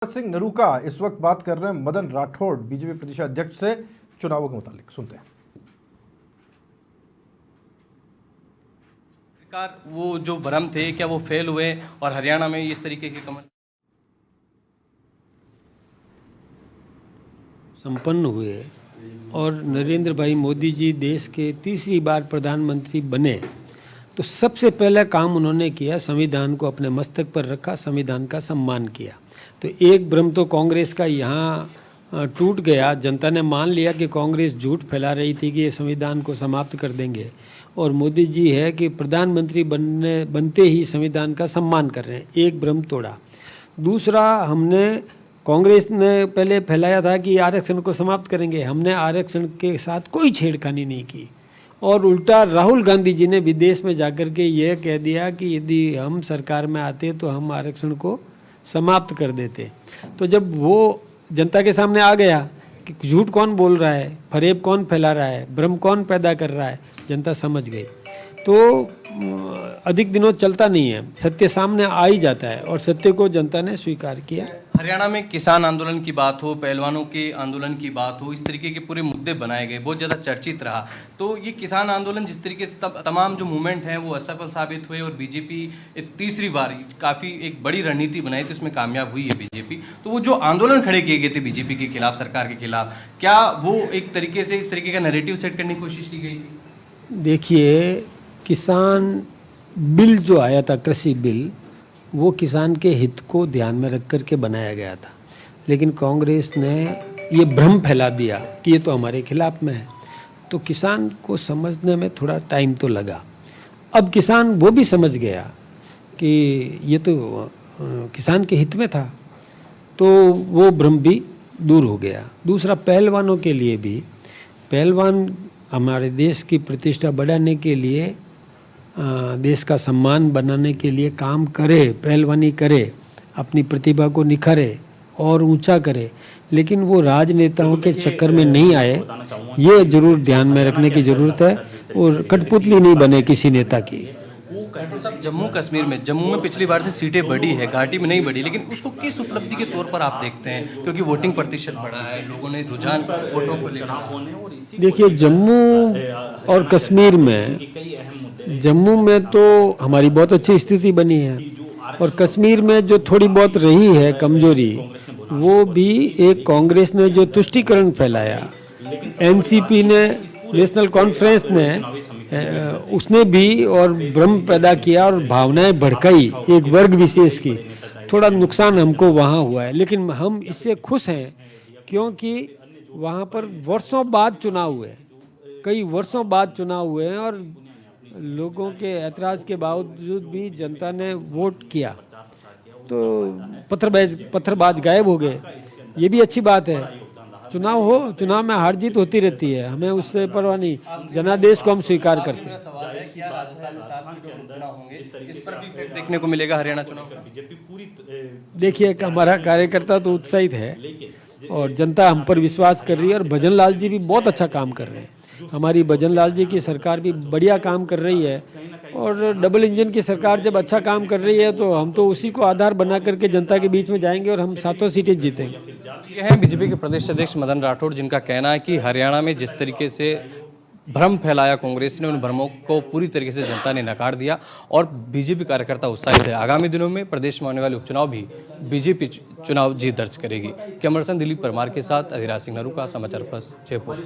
सिंह नरूका इस वक्त बात कर रहे हैं मदन राठौड़ बीजेपी प्रदेश अध्यक्ष से चुनावों के मुतालिक। सुनते हैं। सरकार वो जो भ्रम थे क्या वो फेल हुए और हरियाणा में इस तरीके के कमल संपन्न हुए और नरेंद्र भाई मोदी जी देश के तीसरी बार प्रधानमंत्री बने तो सबसे पहला काम उन्होंने किया, संविधान को अपने मस्तक पर रखा, संविधान का सम्मान किया। तो एक भ्रम तो कांग्रेस का यहाँ टूट गया। जनता ने मान लिया कि कांग्रेस झूठ फैला रही थी कि ये संविधान को समाप्त कर देंगे और मोदी जी है कि प्रधानमंत्री बनते ही संविधान का सम्मान कर रहे हैं। एक भ्रम तोड़ा। दूसरा, हमने कांग्रेस ने पहले फैलाया था कि आरक्षण को समाप्त करेंगे। हमने आरक्षण के साथ कोई छेड़खानी नहीं की और उल्टा राहुल गांधी जी ने विदेश में जाकर के यह कह दिया कि यदि हम सरकार में आते तो हम आरक्षण को समाप्त कर देते। तो जब वो जनता के सामने आ गया कि झूठ कौन बोल रहा है, फरेब कौन फैला रहा है, भ्रम कौन पैदा कर रहा है, जनता समझ गई। तो अधिक दिनों चलता नहीं है, सत्य सामने आ ही जाता है और सत्य को जनता ने स्वीकार किया। हरियाणा में किसान आंदोलन की बात हो, पहलवानों के आंदोलन की बात हो, इस तरीके के पूरे मुद्दे बनाए गए, बहुत ज़्यादा चर्चित रहा। तो ये किसान आंदोलन जिस तरीके से तमाम जो मूवमेंट हैं वो असफल साबित हुए और बीजेपी तीसरी बार काफ़ी एक बड़ी रणनीति बनाई तो इसमें कामयाब हुई है बीजेपी। तो वो जो आंदोलन खड़े किए गए थे बीजेपी के खिलाफ, सरकार के खिलाफ, क्या वो एक तरीके से इस तरीके का नैरेटिव सेट करने की कोशिश की गई थी? देखिए, किसान बिल जो आया था, कृषि बिल, वो किसान के हित को ध्यान में रख कर के बनाया गया था, लेकिन कांग्रेस ने ये भ्रम फैला दिया कि ये तो हमारे खिलाफ में है। तो किसान को समझने में थोड़ा टाइम तो लगा। अब किसान वो भी समझ गया कि ये तो किसान के हित में था, तो वो भ्रम भी दूर हो गया। दूसरा, पहलवानों के लिए भी, पहलवान हमारे देश की प्रतिष्ठा बढ़ाने के लिए, देश का सम्मान बनाने के लिए काम करे, पहलवानी करे, अपनी प्रतिभा को निखारे और ऊंचा करे, लेकिन वो राजनेताओं के चक्कर में नहीं आए। ये जरूर ध्यान में रखने की ज़रूरत है और कठपुतली नहीं बने किसी नेता की। राठौड़ साहब, जम्मू में पिछली बार से सीटें बढ़ी है, घाटी में नहीं बढ़ी, लेकिन उसको किस उपलब्धि के तौर पर आप देखते हैं? क्योंकि वोटिंग प्रतिशत बढ़ा है, लोगों ने रुझान वोटों को लेकर। देखिए, जम्मू और कश्मीर में, जम्मू में तो हमारी बहुत अच्छी स्थिति बनी है और कश्मीर में जो थोड़ी बहुत रही है कमजोरी, वो भी एक कांग्रेस ने जो तुष्टीकरण फैलाया, एनसीपी ने, नेशनल कॉन्फ्रेंस ने, उसने भी और भ्रम पैदा किया और भावनाएं भड़काई एक वर्ग विशेष की। थोड़ा नुकसान हमको वहाँ हुआ है, लेकिन हम इससे खुश हैं क्योंकि वहाँ पर वर्षों बाद चुनाव हुए, कई वर्षों बाद चुनाव हुए हैं और लोगों के ऐतराज़ के बावजूद भी जनता ने वोट किया। तो पत्थरबाज गायब हो गए, ये भी अच्छी बात है। चुनाव हो, चुनाव में हार जीत होती रहती है, हमें उससे परवाह नहीं। जनादेश को हम स्वीकार करते हैं। सवाल है कि राजस्थान में 7 सीटों पर उपचुनाव होंगे, इस पर भी इफेक्ट देखने को मिलेगा हरियाणा चुनाव का? देखिए, हमारा कार्यकर्ता तो उत्साहित है और जनता हम पर विश्वास कर रही है और भजन लाल जी भी बहुत अच्छा काम कर रहे हैं। हमारी भजन लाल जी की सरकार भी बढ़िया काम कर रही है और डबल इंजन की सरकार जब अच्छा काम कर रही है तो हम तो उसी को आधार बना करके जनता के बीच में जाएंगे और हम 7 सीटें जीतेंगे। ये हैं बीजेपी के प्रदेश अध्यक्ष मदन राठौड़, जिनका कहना है कि हरियाणा में जिस तरीके से भ्रम फैलाया कांग्रेस ने, उन भ्रमों को पूरी तरीके से जनता ने नकार दिया और बीजेपी कार्यकर्ता उत्साहित है। आगामी दिनों में प्रदेश में होने वाले उपचुनाव भी बीजेपी चुनाव जीत दर्ज करेगी। कैमरा पर्सन दिलीप परमार के साथ अधिराज सिंह नरूका, समाचार प्लस, जयपुर।